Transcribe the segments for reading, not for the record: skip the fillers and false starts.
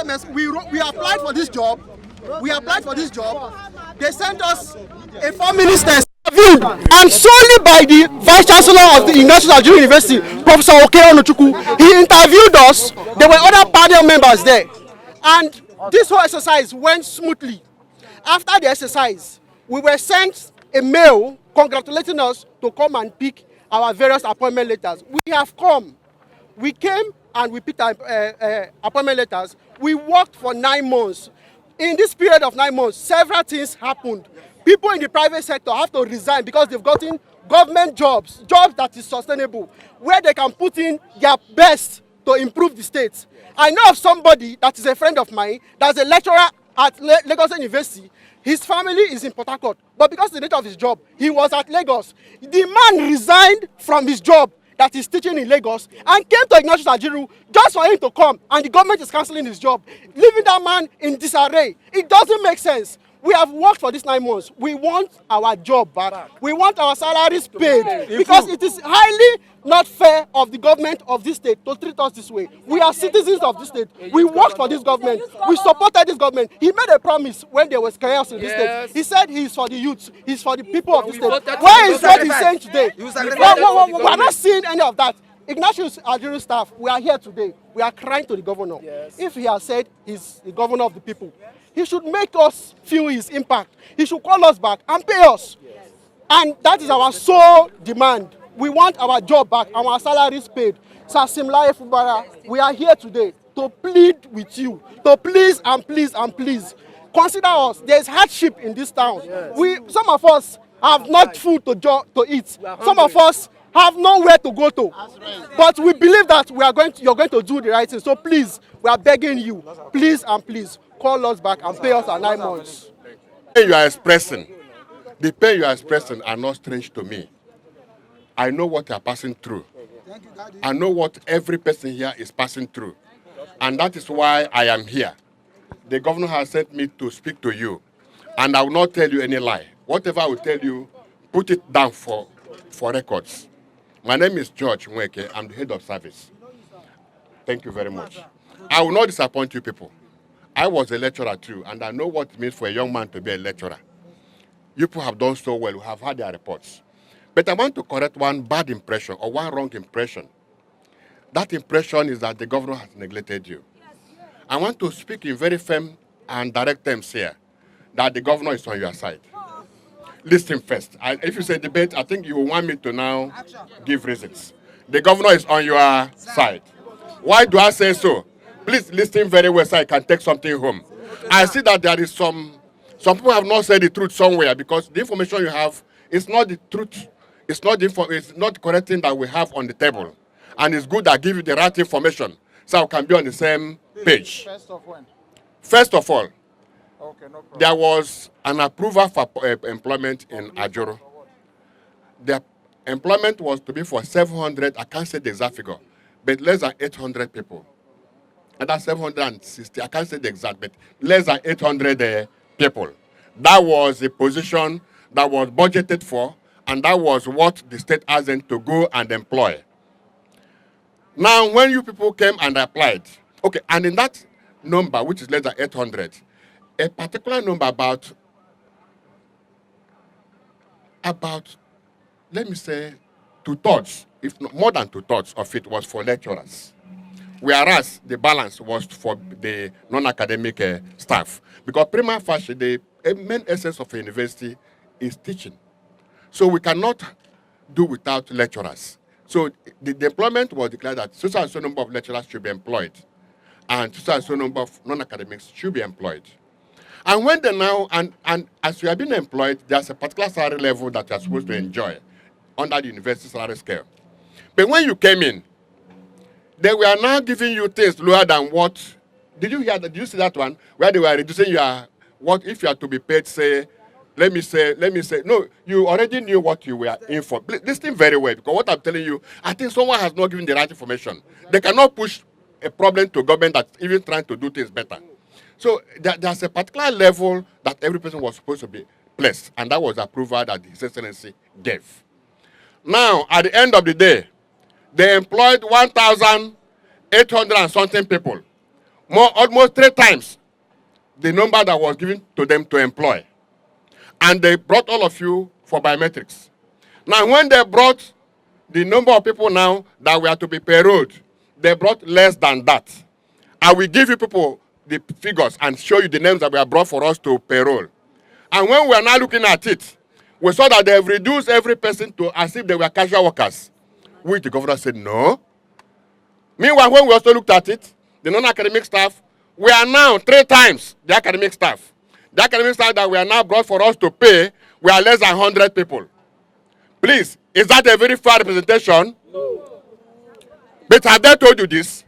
Recommence, we applied for this job. We applied for this job. They sent us a 4-minute test interviewed, and solely by the Vice Chancellor of the National University, Professor Oke Onochukwu. He interviewed us. There were other panel members there. And this whole exercise went smoothly. After the exercise, we were sent a mail congratulating us to come and pick our various appointment letters. We have come. We came and we picked our appointment letters. We worked for 9 months. In this period of 9 months, several things happened. People in the private sector have to resign because they've gotten government jobs that is sustainable, where they can put in their best to improve the state. I know of somebody that is a friend of mine, that's a lecturer at Lagos University. His family is in Port Harcourt, but because of the nature of his job, he was at Lagos. The man resigned from his job that he's teaching in Lagos and came to Ignatius Ajiru just for him to come, and the government is cancelling his job, leaving that man in disarray. It doesn't make sense. We have worked for these 9 months. We want our job back. We want our salaries paid, because it is highly not fair of the government of this state to treat us this way. We are citizens of this state. We worked for this government. We supported this government. He made a promise when there was chaos in this state. He said he's for the youth. He's for the people of this state. Where is what he's saying today? We are not seeing any of that. Ignatius Ajiru staff, we are here today. We are crying to the governor. If he has said he's the governor of the people, he should make us feel his impact. He should call us back and pay us. And that is our sole demand. We want our job back and our salaries paid. Sir Simlaye Fubara, we are here today to plead with you, to please and please and please consider us. There is hardship in this town. Some of us have not food to eat. Some of us have nowhere to go to. But we believe that you're going to do the right thing. So please, we are begging you, please and please, call us back and pay us our 9 months. The pain you are expressing are not strange to me. I know what you are passing through. I know what every person here is passing through. And that is why I am here. The governor has sent me to speak to you. And I will not tell you any lie. Whatever I will tell you, put it down for records. My name is George Nweke. I'm the head of service. Thank you very much. I will not disappoint you people. I was a lecturer too, and I know what it means for a young man to be a lecturer. You people have done so well. We have had their reports. But I want to correct one bad impression or one wrong impression. That impression is that the governor has neglected you. I want to speak in very firm and direct terms here that the governor is on your side. Listen first. If you say debate, I think you will want me to now give reasons. The governor is on your side. Why do I say so? Please listen very well so I can take something home. I see that there is some people have not said the truth somewhere, because the information you have is not the truth. It's not the correct thing that we have on the table. And it's good I give you the right information so we can be on the same page. First of when? First of all, okay, no problem. there was an approval for employment in Ajuru. The employment was to be for 700, I can't say the exact figure, but less than 800 people. And that's 760, I can't say the exact, but less than 800 people. That was the position that was budgeted for, and that was what the state asked them to go and employ. Now, when you people came and applied, okay, and in that number, which is less than 800, a particular number about, let me say, 2/3, if not more than 2/3 of it was for lecturers. Whereas the balance was for the non-academic staff. Because prima facie, the main essence of a university is teaching. So we cannot do without lecturers. So the employment was declared that so and so number of lecturers should be employed, and so and so number of non-academics should be employed. And when they now, and as you have been employed, there's a particular salary level that you're supposed to enjoy under the university salary scale. But when you came in, they were now giving you things lower than what, did you hear that? Did you see that one? Where they were reducing your, what if you are to be paid, say, let me say, no, you already knew what you were in for. Listen very well, because what I'm telling you, I think someone has not given the right information. They cannot push a problem to government that's even trying to do things better. So there's a particular level that every person was supposed to be placed, and that was the approval that His Excellency gave. Now, at the end of the day, they employed 1,800 and something people. almost 3 times the number that was given to them to employ. And they brought all of you for biometrics. Now, when they brought the number of people now that were to be payrolled, they brought less than that. I will give you people the figures and show you the names that were brought for us to payroll. And when we are now looking at it, we saw that they have reduced every person to as if they were casual workers, which the governor said no. Meanwhile, when we also looked at it, the non-academic staff, we are now 3 times the academic staff. The academic staff that we are now brought for us to pay, we are less than 100 people. Please, is that a very fair representation? No. But have they told you this?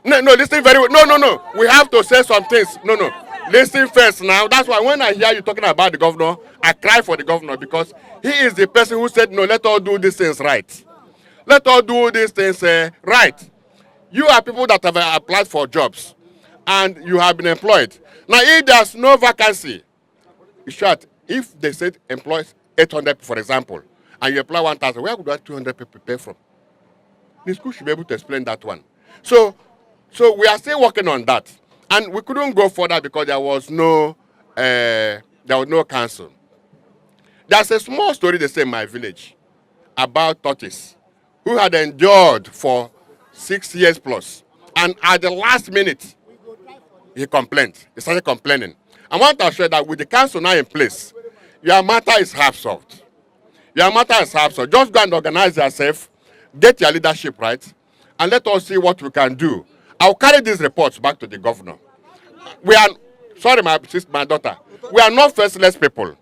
No, listen very well. No. We have to say some things. No. Listen first now. That's why when I hear you talking about the governor, I cry for the governor because he is the person who said, no, let us do these things right. Let us do these things right. You are people that have applied for jobs and you have been employed. Now, if there's no vacancy, in short, if they said employ 800, for example, and you apply 1,000, where would that 200 people pay from? The school should be able to explain that one. So we are still working on that. And we couldn't go further because there was no council. There's a small story they say in my village about tortoise who had endured for 6 years plus. And at the last minute, he complained. He started complaining. I want to assure that with the council now in place, your matter is half solved. Your matter is half solved. Just go and organize yourself, get your leadership right, and let us see what we can do. I'll carry these reports back to the governor. We are, sorry, my daughter, we are not faceless people.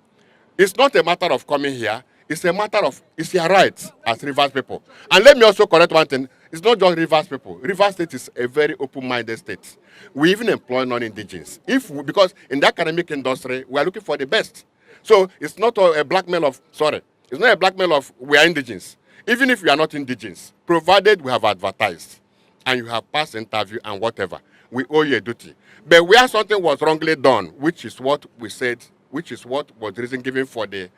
It's not a matter of coming here. It's a matter of, it's your right as Rivers people. And let me also correct one thing. It's not just Rivers people. Rivers State is a very open-minded state. We even employ non-indigenous. Because in the academic industry, we are looking for the best. So it's not a blackmail of, it's not a blackmail of we are indigenous. Even if we are not indigenous, provided we have advertised and you have passed interview and whatever, we owe you a duty. But where something was wrongly done, which is what we said, which is what was the reason given for the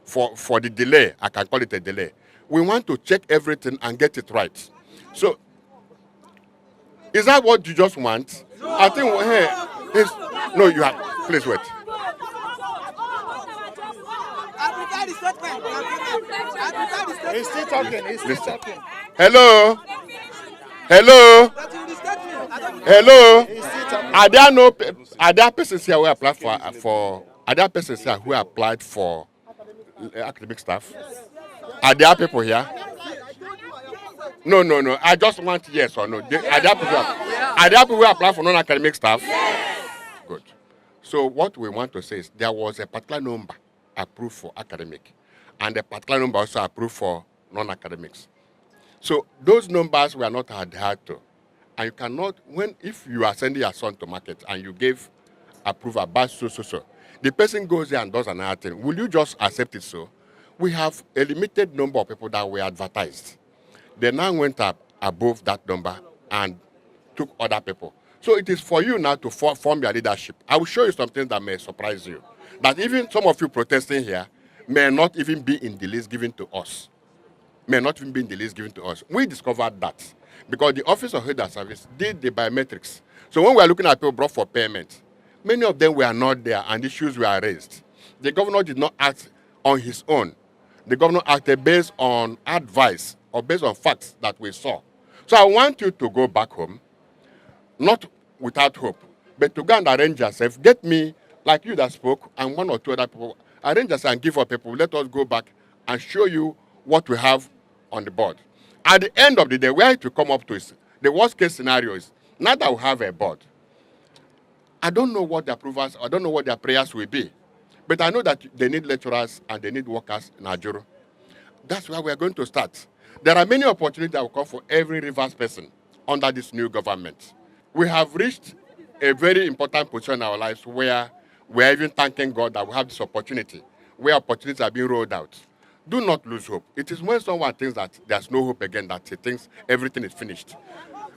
for the delay, I can call it a delay. We want to check everything and get it right. So, is that what you just want? No. I think, no, you have, please wait. He's still talking, Hello? Are there persons here who applied for academic staff? Are there people here? No. I just want yes or no. Are there people who apply for non-academic staff? Yes. Good. So what we want to say is there was a particular number approved for academic and a particular number also approved for non-academics. So those numbers were not adhered to. And you cannot, if you are sending your son to market and you gave approval about so, the person goes there and does another thing, will you just accept it so? We have a limited number of people that were advertised. They now went up above that number and took other people. So it is for you now to form your leadership. I will show you something that may surprise you. That even some of you protesting here may not even be in the list given to us. We discovered that because the Office of Health and Service did the biometrics. So when we are looking at people brought for payment, many of them were not there and issues were raised. The governor did not act on his own. The governor acted based on advice or based on facts that we saw. So I want you to go back home, not without hope, but to go and arrange yourself. Get me, like you that spoke, and 1 or 2 other people, arrange yourself and give up people. Let us go back and show you what we have on the board. At the end of the day, where it will come up to is, the worst case scenario is, now that we have a board, I don't know what their approvals, I don't know what their prayers will be. But I know that they need lecturers and they need workers in Ajuru. That's where we are going to start. There are many opportunities that will come for every Rivers person under this new government. We have reached a very important position in our lives where we are even thanking God that we have this opportunity, where opportunities are being rolled out. Do not lose hope. It is when someone thinks that there's no hope again that he thinks everything is finished.